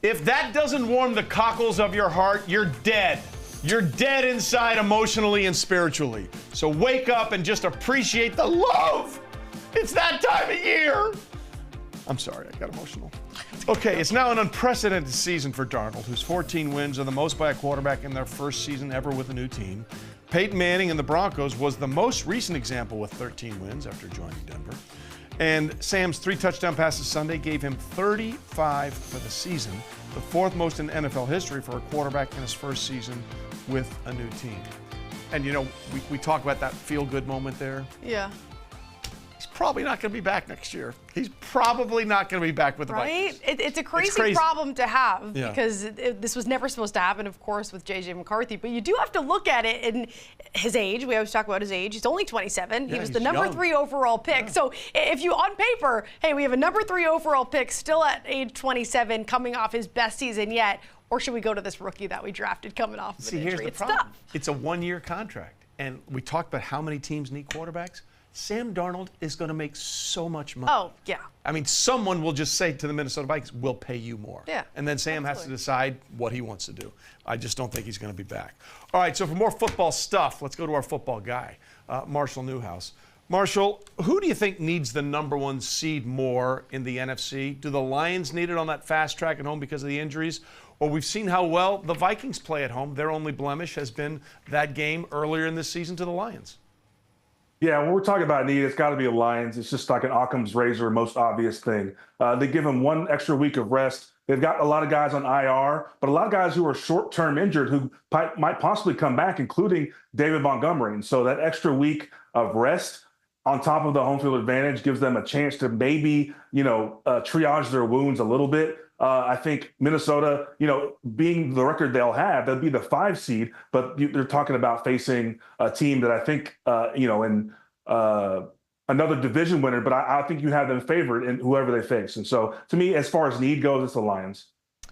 If that doesn't warm the cockles of your heart, you're dead. You're dead inside emotionally and spiritually. So wake up and just appreciate the love. It's that time of year. I'm sorry, I got emotional. Okay, it's now an unprecedented season for Darnold, whose 14 wins are the most by a quarterback in their first season ever with a new team. Peyton Manning and the Broncos was the most recent example with 13 wins after joining Denver. And Sam's 3 touchdown passes Sunday gave him 35 for the season, the 4th most in NFL history for a quarterback in his first season with a new team. And you know, we talk about that feel-good moment there. Yeah. He's probably not going to be back next year. He's probably not going to be back with the Vikings. Right? It's a crazy problem to have because this was never supposed to happen, of course, with J.J. McCarthy. But you do have to look at it in his age. We always talk about his age. He's only 27. He was the number 3 overall pick. So if you, on paper, hey, we have a number 3 overall pick still at age 27 coming off his best season yet, or should we go to this rookie that we drafted coming off of an injury? Here's the problem. Tough. It's a 1-year contract. And we talked about how many teams need quarterbacks. Sam Darnold is going to make so much money. Oh, yeah. I mean, someone will just say to the Minnesota Vikings, we'll pay you more. Yeah. And then Sam has to decide what he wants to do. I just don't think he's going to be back. All right, so for more football stuff, let's go to our football guy, Marshall Newhouse. Marshall, who do you think needs the #1 seed more in the NFC? Do the Lions need it on that fast track at home because of the injuries? Or we've seen how well the Vikings play at home. Their only blemish has been that game earlier in this season to the Lions. Yeah, when we're talking about need, it's got to be the Lions. It's just like an Occam's razor, most obvious thing. They give them 1 extra week of rest. They've got a lot of guys on IR, but a lot of guys who are short-term injured who might possibly come back, including David Montgomery. And so that extra week of rest on top of the home field advantage gives them a chance to maybe, triage their wounds a little bit. I think Minnesota, being the record they'll have, they'll be the 5 seed, but they're talking about facing a team that I think, another division winner, but I think you have them favored in whoever they face. And so to me, as far as need goes, it's the Lions.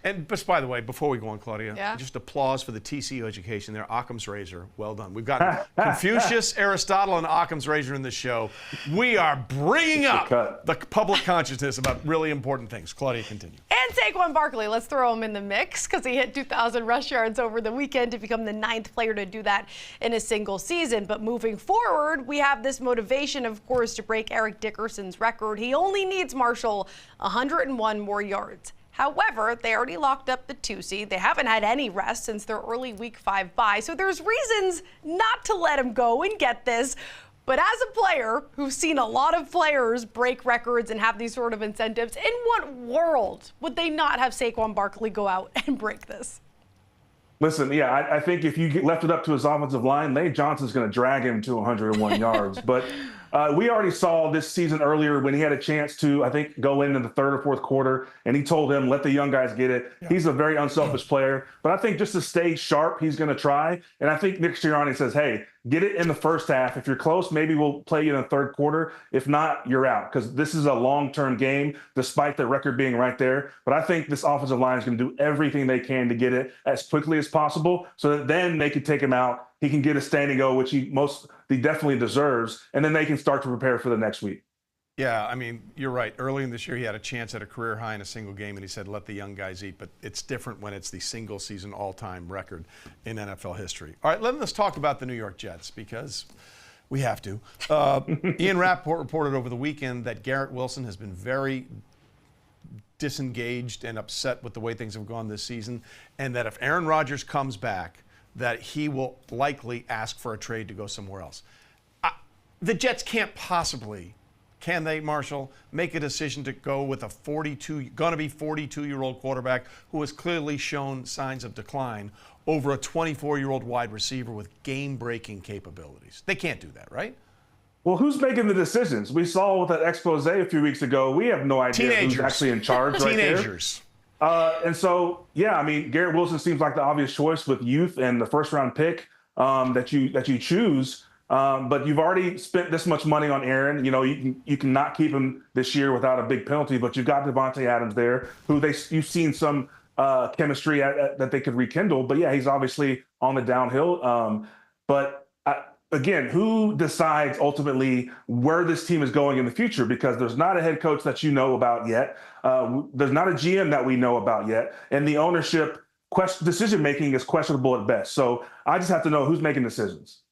And just by the way, before we go on, Claudia, just applause for the TCU education there. Occam's razor, well done. We've got Confucius, Aristotle, and Occam's razor in this show. We are bringing up the public consciousness about really important things. Claudia, continue. And Saquon Barkley, let's throw him in the mix because he hit 2,000 rush yards over the weekend to become the 9th player to do that in a single season. But moving forward, we have this motivation, of course, to break Eric Dickerson's record. He only needs, Marshall, 101 more yards. However, they already locked up the 2 seed. They haven't had any rest since their early Week 5 bye. So there's reasons not to let him go and get this. But as a player who's seen a lot of players break records and have these sort of incentives, in what world would they not have Saquon Barkley go out and break this? Listen, yeah, I think if you left it up to his offensive line, Lane Johnson's going to drag him to 101 yards. But we already saw this season earlier when he had a chance to, I think, go into the third or fourth quarter, and he told him, let the young guys get it. Yeah. He's a very unselfish player. But I think just to stay sharp, he's going to try. And I think Nick Sirianni says, hey, get it in the first half. If you're close, maybe we'll play you in the third quarter. If not, you're out, because this is a long-term game, despite the record being right there. But I think this offensive line is going to do everything they can to get it as quickly as possible so that then they can take him out. He can get a standing O, which he definitely deserves, and then they can start to prepare for the next week. Yeah, I mean, you're right. Early in this year, he had a chance at a career high in a single game, and he said, let the young guys eat. But it's different when it's the single season all-time record in NFL history. All right, let's talk about the New York Jets, because we have to. Ian Rappaport reported over the weekend that Garrett Wilson has been very disengaged and upset with the way things have gone this season, and that if Aaron Rodgers comes back, that he will likely ask for a trade to go somewhere else. The Jets can't possibly, can they, Marshall, make a decision to go with a 42-year-old quarterback who has clearly shown signs of decline over a 24-year-old wide receiver with game-breaking capabilities? They can't do that, right? Well, who's making the decisions? We saw with that expose a few weeks ago. We have no idea who's actually in charge right there. Teenagers. And so, yeah, I mean, Garrett Wilson seems like the obvious choice with youth and the first-round pick that you choose. But you've already spent this much money on Aaron. You know, you can not keep him this year without a big penalty. But you've got Devontae Adams there, who you've seen some chemistry that they could rekindle. But yeah, he's obviously on the downhill. Again, who decides ultimately where this team is going in the future? Because there's not a head coach that you know about yet. There's not a GM that we know about yet. And the ownership decision-making is questionable at best. So I just have to know who's making decisions.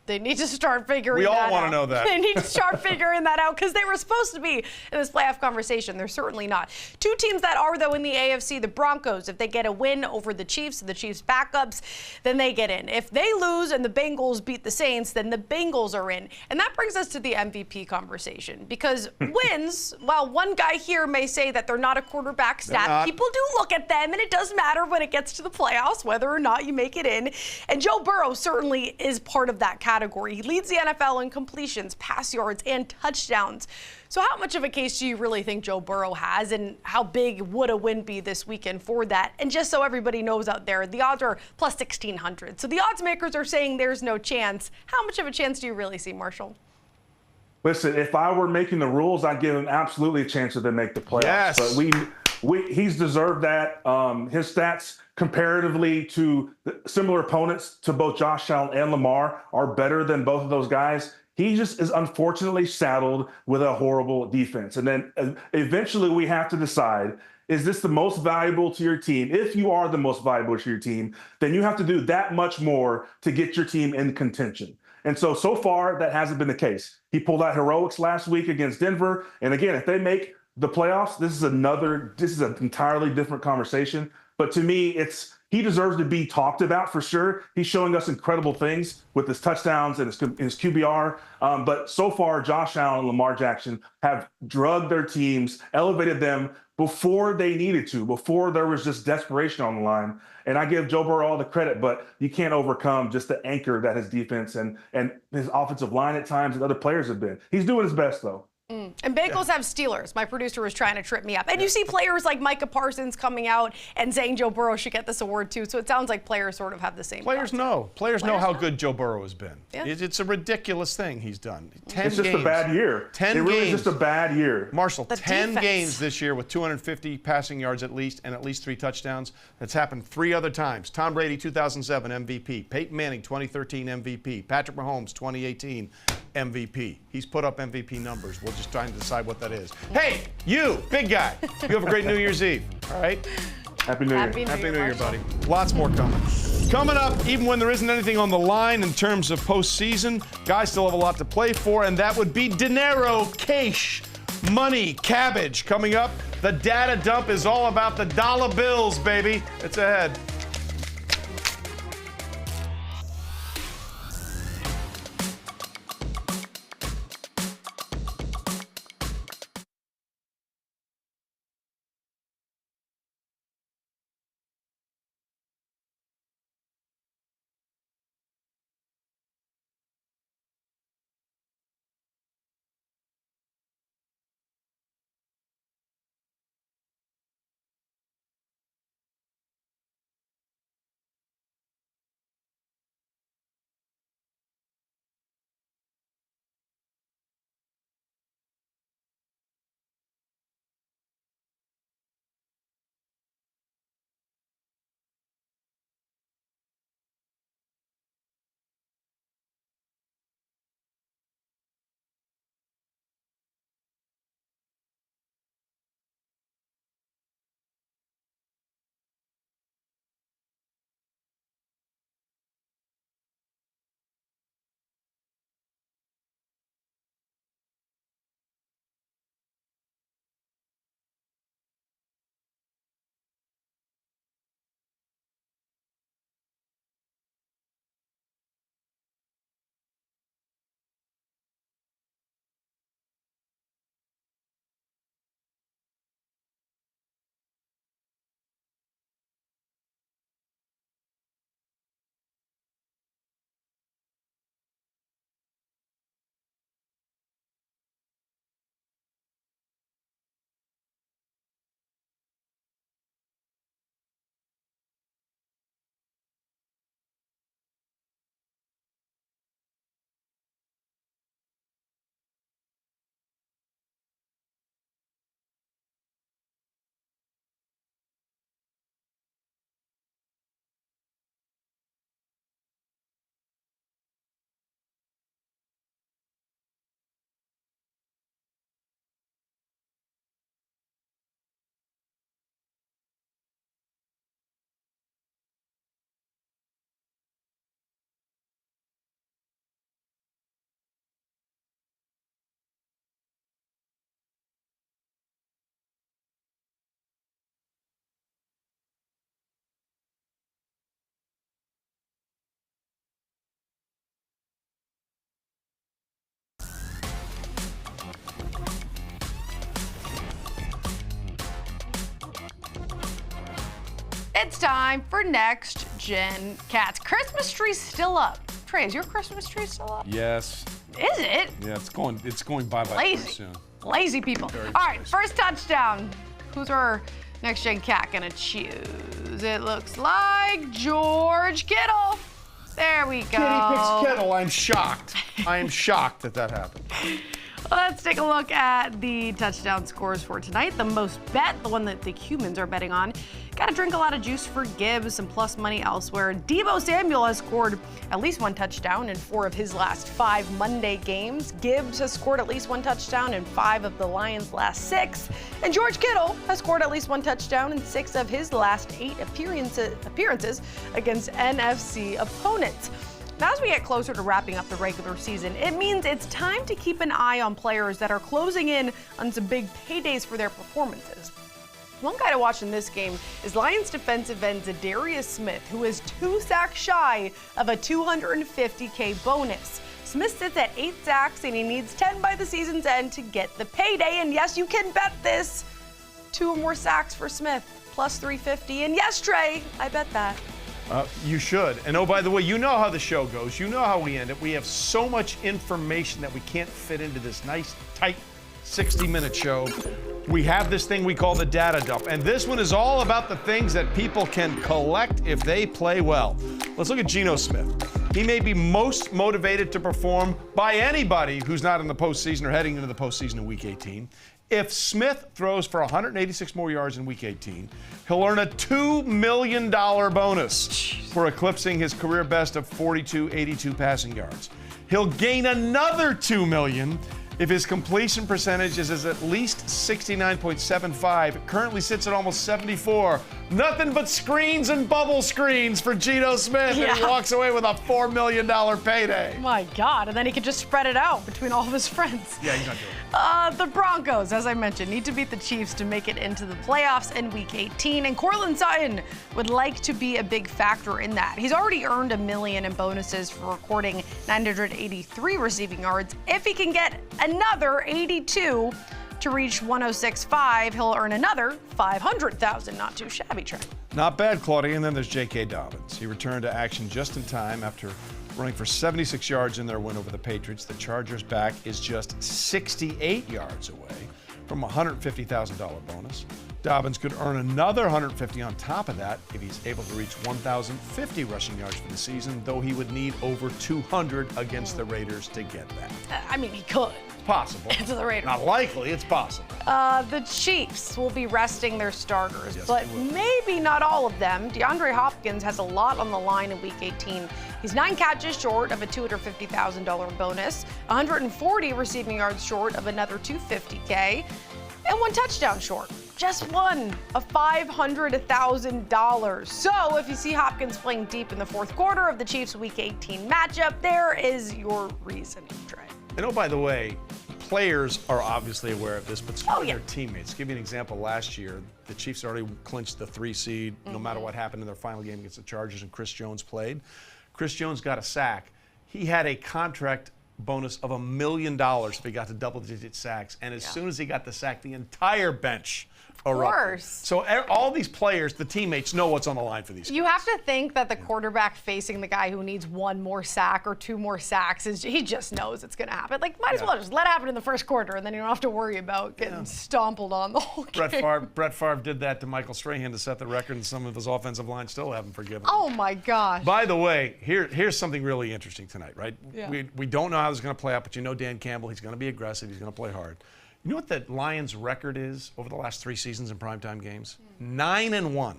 They need to start figuring that out. We all want to know that. They need to start figuring that out, because they were supposed to be in this playoff conversation. They're certainly not. Two teams that are, though, in the AFC, the Broncos. If they get a win over the Chiefs backups, then they get in. If they lose and the Bengals beat the Saints, then the Bengals are in. And that brings us to the MVP conversation, because wins, while one guy here may say that they're not a quarterback stat, people do look at them, and it does matter when it gets to the playoffs whether or not you make it in. And Joe Burrow certainly is part of that category. He leads the NFL in completions, pass yards, and touchdowns. So how much of a case do you really think Joe Burrow has, and how big would a win be this weekend for that? And just so everybody knows out there, the odds are plus 1,600. So the odds makers are saying there's no chance. How much of a chance do you really see, Marshall? Listen, if I were making the rules, I'd give him absolutely a chance to make the playoffs. Yes. But he's deserved that. His stats comparatively to similar opponents to both Josh Allen and Lamar are better than both of those guys. He just is unfortunately saddled with a horrible defense. And then eventually we have to decide, is this the most valuable to your team? If you are the most valuable to your team, then you have to do that much more to get your team in contention. And so far, that hasn't been the case. He pulled out heroics last week against Denver. And again, if they make the playoffs, this is an entirely different conversation. But to me, he deserves to be talked about for sure. He's showing us incredible things with his touchdowns and his QBR. But so far, Josh Allen and Lamar Jackson have drugged their teams, elevated them before they needed to, before there was just desperation on the line. And I give Joe Burrow all the credit, but you can't overcome just the anchor that his defense and his offensive line at times and other players have been. He's doing his best, though. And Bengals have Steelers. My producer was trying to trip me up. And you see players like Micah Parsons coming out and saying Joe Burrow should get this award too. So it sounds like players sort of have the same. Players know how good Joe Burrow has been. Yeah. It's a ridiculous thing he's done. It's just a bad year. 10 it really games. is just a bad year. Marshall, The 10 defense. games this year with 250 passing yards at least and at least 3 touchdowns. That's happened 3 other times. Tom Brady, 2007 MVP. Peyton Manning, 2013 MVP. Patrick Mahomes, 2018 MVP. He's put up MVP numbers. We're just trying to decide what that is. Hey, you, big guy. You have a great New Year's Eve. All right? Happy New Year. Happy New Year, buddy. Lots more coming. Coming up, even when there isn't anything on the line in terms of postseason, guys still have a lot to play for, and that would be dinero, cash, money, cabbage. Coming up, the data dump is all about the dollar bills, baby. It's ahead. It's time for Next Gen Cats. Christmas tree's still up. Trey, is your Christmas tree still up? Yes. Is it? Yeah, it's going bye-bye pretty soon. Lazy people. All right, first touchdown. Who's our Next Gen Cat gonna choose? It looks like George Kittle. There we go. Kitty picks Kittle. I'm shocked. I am shocked that happened. Let's take a look at the touchdown scores for tonight. The most bet, the one that the humans are betting on. Got to drink a lot of juice for Gibbs, some plus money elsewhere. Deebo Samuel has scored at least one touchdown in 4 of his last 5 Monday games. Gibbs has scored at least one touchdown in 5 of the Lions' last 6. And George Kittle has scored at least one touchdown in 6 of his last 8 appearances against NFC opponents. Now, as we get closer to wrapping up the regular season, it means it's time to keep an eye on players that are closing in on some big paydays for their performances. One guy to watch in this game is Lions defensive end Zadarius Smith, who is 2 sacks shy of a $250K bonus. Smith sits at 8 sacks, and he needs 10 by the season's end to get the payday. And yes, you can bet this. 2 or more sacks for Smith, plus 350. And yes, Trey, I bet that. You should. And oh, by the way, you know how the show goes. You know how we end it. We have so much information that we can't fit into this nice, tight 60-minute show. We have this thing we call the data dump. And this one is all about the things that people can collect if they play well. Let's look at Geno Smith. He may be most motivated to perform by anybody who's not in the postseason or heading into the postseason in Week 18. If Smith throws for 186 more yards in Week 18, he'll earn a $2 million bonus for eclipsing his career best of 42.82 passing yards. He'll gain another $2 million if his completion percentage is at least 69.75. It currently sits at almost 74. Nothing but screens and bubble screens for Geno Smith, and he walks away with a $4 million payday. My God, and then he could just spread it out between all of his friends. Yeah, he's not doing it. The Broncos, as I mentioned, need to beat the Chiefs to make it into the playoffs in Week 18, and Courtland Sutton would like to be a big factor in that. He's already earned $1 million in bonuses for recording 983 receiving yards. If he can get another 82 to reach 106.5, he'll earn another $500,000. Not too shabby, Trey. Not bad, Claudia. And then there's J.K. Dobbins. He returned to action just in time after running for 76 yards in their win over the Patriots. The Chargers' back is just 68 yards away from a $150,000 bonus. Dobbins could earn another $150,000 on top of that if he's able to reach 1,050 rushing yards for the season, though he would need over 200 against the Raiders to get that. I mean, he could. Possible. It's the Raiders. Not likely, it's possible. The Chiefs will be resting their starters, but maybe not all of them. DeAndre Hopkins has a lot on the line in Week 18. He's 9 catches short of a $250,000 bonus, 140 receiving yards short of another $250K, and 1 touchdown short. Just one of $500,000. So if you see Hopkins playing deep in the 4th quarter of the Chiefs' Week 18 matchup, there is your reasoning, Trey. And oh, by the way, players are obviously aware of this, but so are their teammates. Give you an example. Last year, the Chiefs already clinched the 3 seed, no matter what happened in their final game against the Chargers, and Chris Jones played. Chris Jones got a sack. He had a contract bonus of $1 million if he got to double-digit sacks. And as soon as he got the sack, the entire bench erupted. So all these players, the teammates, know what's on the line for these guys. You have to think that the quarterback facing the guy who needs 1 more sack or 2 more sacks, he just knows it's going to happen. Like, might as well just let it happen in the 1st quarter, and then you don't have to worry about getting stompled on the whole game. Brett Favre did that to Michael Strahan to set the record, and some of his offensive line still haven't forgiven him. Oh, my gosh. By the way, here's something really interesting tonight, right? Yeah. We don't know how this is going to play out, but you know Dan Campbell, he's going to be aggressive, he's going to play hard. You know what the Lions' record is over the last 3 seasons in primetime games? 9-1.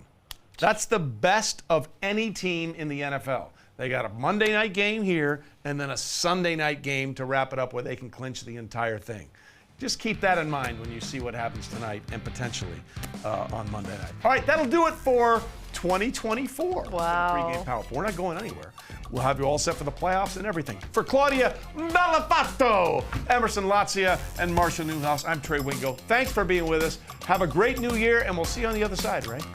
That's the best of any team in the NFL. They got a Monday night game here and then a Sunday night game to wrap it up where they can clinch the entire thing. Just keep that in mind when you see what happens tonight and potentially on Monday night. All right, that'll do it for 2024. Wow. Pregame PowerUp. We're not going anywhere. We'll have you all set for the playoffs and everything. For Claudia Bellafato, Emerson Latzia, and Marcia Newhouse, I'm Trey Wingo. Thanks for being with us. Have a great new year, and we'll see you on the other side, right?